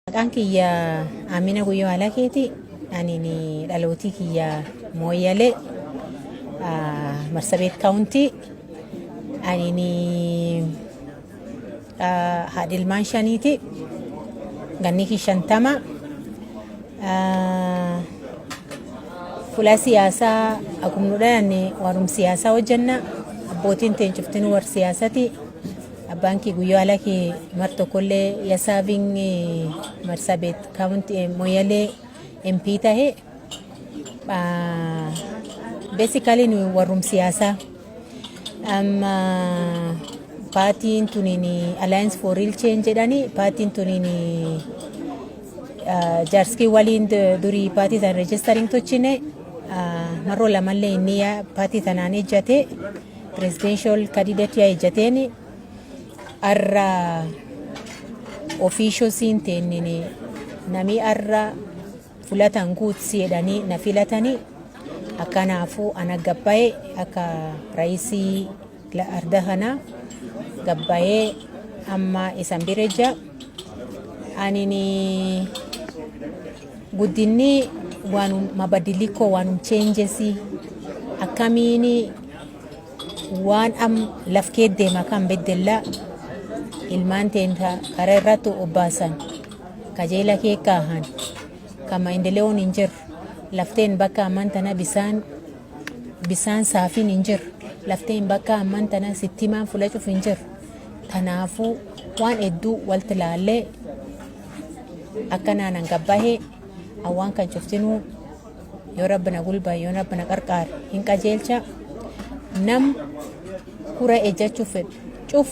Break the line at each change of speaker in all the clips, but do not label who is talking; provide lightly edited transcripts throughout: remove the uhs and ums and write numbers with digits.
Maqaan kiyya Amina Guyyoo Alakeeti. Ani ni dhalootii kiyya Mooyyalee Marsabit County. Ani ni haadha ilmaan shaniiti. Ganni kiyya 50. Fuula siyaasaa akumnuudhaan warum siyaasaa hojjenna. Abbootiin teencuftinuu war siyaasati. Abbaan kiyya Guyyoo Alakee marto kollee yasaabing Marsabit County Mooyyalee MP tahe. Basically ni warum siyasa partiin tunini Alliance for Real Change jedhani partiin tunini jarski waliin durii partii tan registering tochine marro lamallee inni partii tanaan ejjate presidential candidate ya ejjateeni arra officials intennini nami arra fulatan guutsi jedhanii na filatanii akkanaafu ana gabbaa'ee akka raisii arda kana gabbaa'ee amma isan bireja anini guddinni waanum mabadiliko waanum changes akkamiini waan lafkee deema kan beddella ilmaan teenta karaa irratti obbaasan kajeela kee kaahan kama endeleon injir lafteen bakka amantana bisaan saafin injir lafteen bakka amantana sittimaan fulachuuf injir tanaafu waan hedduu walti laallee akkanaan gabbahe awwaan kan cuftinuu yoo rabbina gulbaa yoo rabbina qarqaar hin qajeelcha nam kura ejjachuuf cuf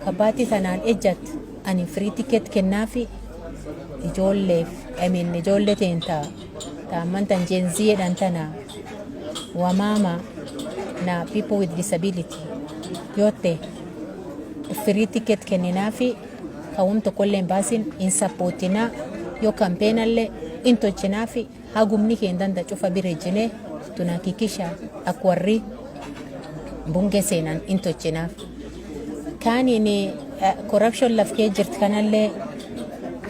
kabaati tanaan ejjat ani free ticket kennaafi ijoolleef ijoollee teenta taamantan jenzii jedhantana wamama na people with disability yote free ticket kenninaafi kawum tokkolleen baasin in supportina yoo campaignalle in tochinaafi hagumni keendanda cufa birejine tunahakikisha akwarri bunge seenan in tochinaaf kaanini corruption lafkee jirt kanallee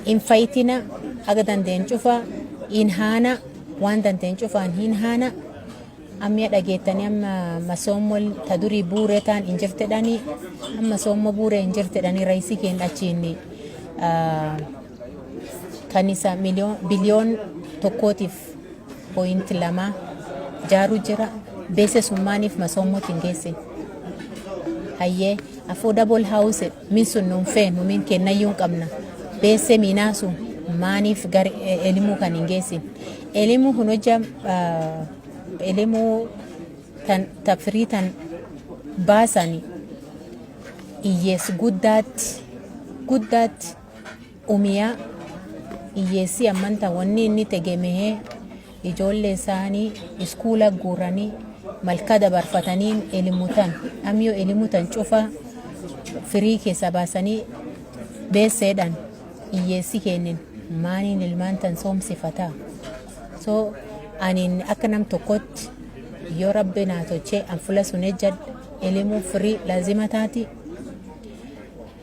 in fightina aga dandeen cufa in haana waan dandeen cufaan hin haana amma dhageettanii amma masoomol tadurii buuretaan injirtedhanii amma soommo buuree injirtedhanii raisii keen achiinni kanisa biliyoon tokkootiif point 2 jaaru jira beese summaaniif masoomotiin geesse hayyee affordable house min sun nun feenu min kennayyuun qabna beese minaasu maaniif gar elimu kan ingeessin elimu hunoja elimu tan tafritan baasani iyyees guddaatti umiyaa iyyeessi ammanta wanni inni tegemehee ijoollee isaanii iskuula guuranii malka dabarfataniin elimutan amyo elimutan cufa firii keessa baasanii beeseedhaan iyyeessi kennin maaniin ilmaan tan soomsifataa so anin akka nam tokkotti yoo rabbi naa tochee an fula sun ejjad elimu firii lazima taati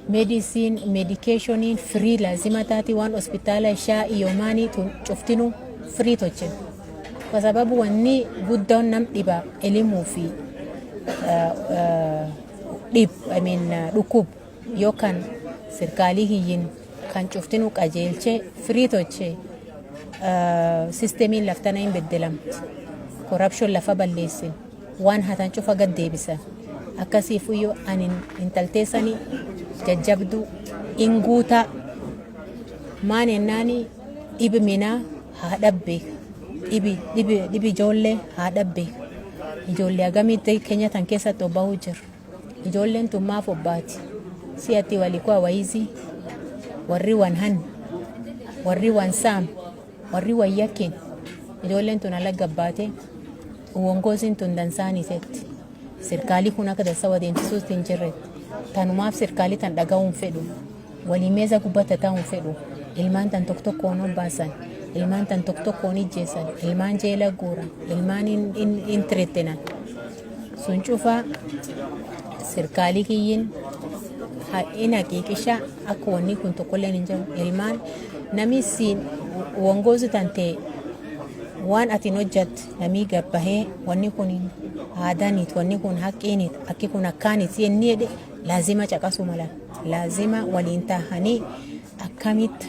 medication free lazima taati waan hospitala ishaa iyomaanii cuftinu free tochen kwa sababu wanni guddaan nam dhiba elimuu fi dhukub yookaan sirkaalii hiyyin kan cuftinu qajeelchee free toche sistemiin laftana hin beddelamti corruption lafa balleessin waan hatan cufa gad deebisan akkasiifuyyoo anin intalteessanii jajjabdu inguuta maan ennaani dhibi minaa haa dhabbe dhibi ijoollee haa dhabbe ijoollee agamitti Kenya tan keessatti obbahuu jira ijoolleen tun maaf obbaati si'atti walikuwa waizi warri wan han warri wan saam warri wan yakkin ijoolleen tun ala gabbaate uwongoosiin tun dansaanisetti sirkaalii kun akka dansa wadeentisuutti hin jirretti tanumaaf sirkaalii tan dhaga'uun fedhu walii meeza gubbata ta'uun fedhu ilmaan tan tokkoon obbaasan ilmaan tan tokkoon ijjeessan ilmaan jeela guuran ilmaan in tirettenan sun cufa sirkaalii kiyyin in haqiiqisha akka wanni kun tokkolleen hin jiru ilmaan nami siin wongozu tante waan atin hojjat namii gabbahee wanni kun aadaaniit wanni kun haqqiiniit akki kun akkaaniit yenni jedhe laazima caqasu malan laazima waliin tahanii akkamitti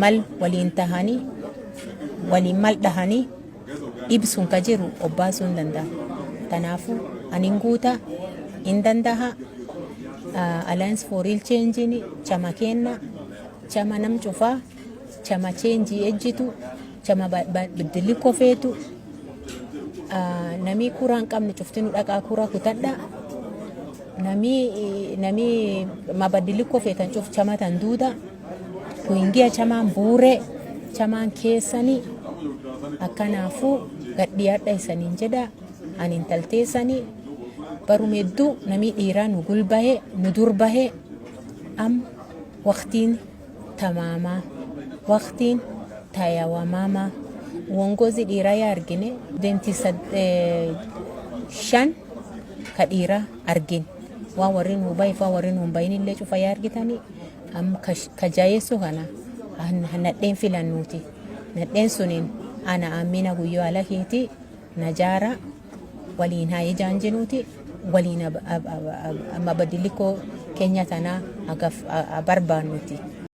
mal waliin tahanii waliin mal dhahanii ibsuun ka jiru obbaasuun danda'a. Tanaafu anin guuta in danda'a Alliance for Real Change chama kenna chama nam cufaa chama change ejjitu chama biddilli kofeetu namii kuraan qabne cuftinu dhaqaa kuraa kutadha namii mabaddilli kofeetan cuf chama tan duuda kuingia chamaan buure chamaan keessanii akkanaafu gadhiyaadha isaniin jedha anin talteessanii barumedduu namii dhiiraa nu gulbahee nu durbahee waqtiin tamaamaa waqtiin tayawamamaa wongozi dhiiraa yaa argine 25 ka dhiiraa argin waan warri nu baay'ee warri nu baay'in illee cufa yaa argitanii ka jaayeessu kana nadheen filannuuti nadheen suniin ana amina guyyoo ala keeti najaara waliin haa ijaanjinuuti waliin amma badillikoo keenya tanaa barbaannuti.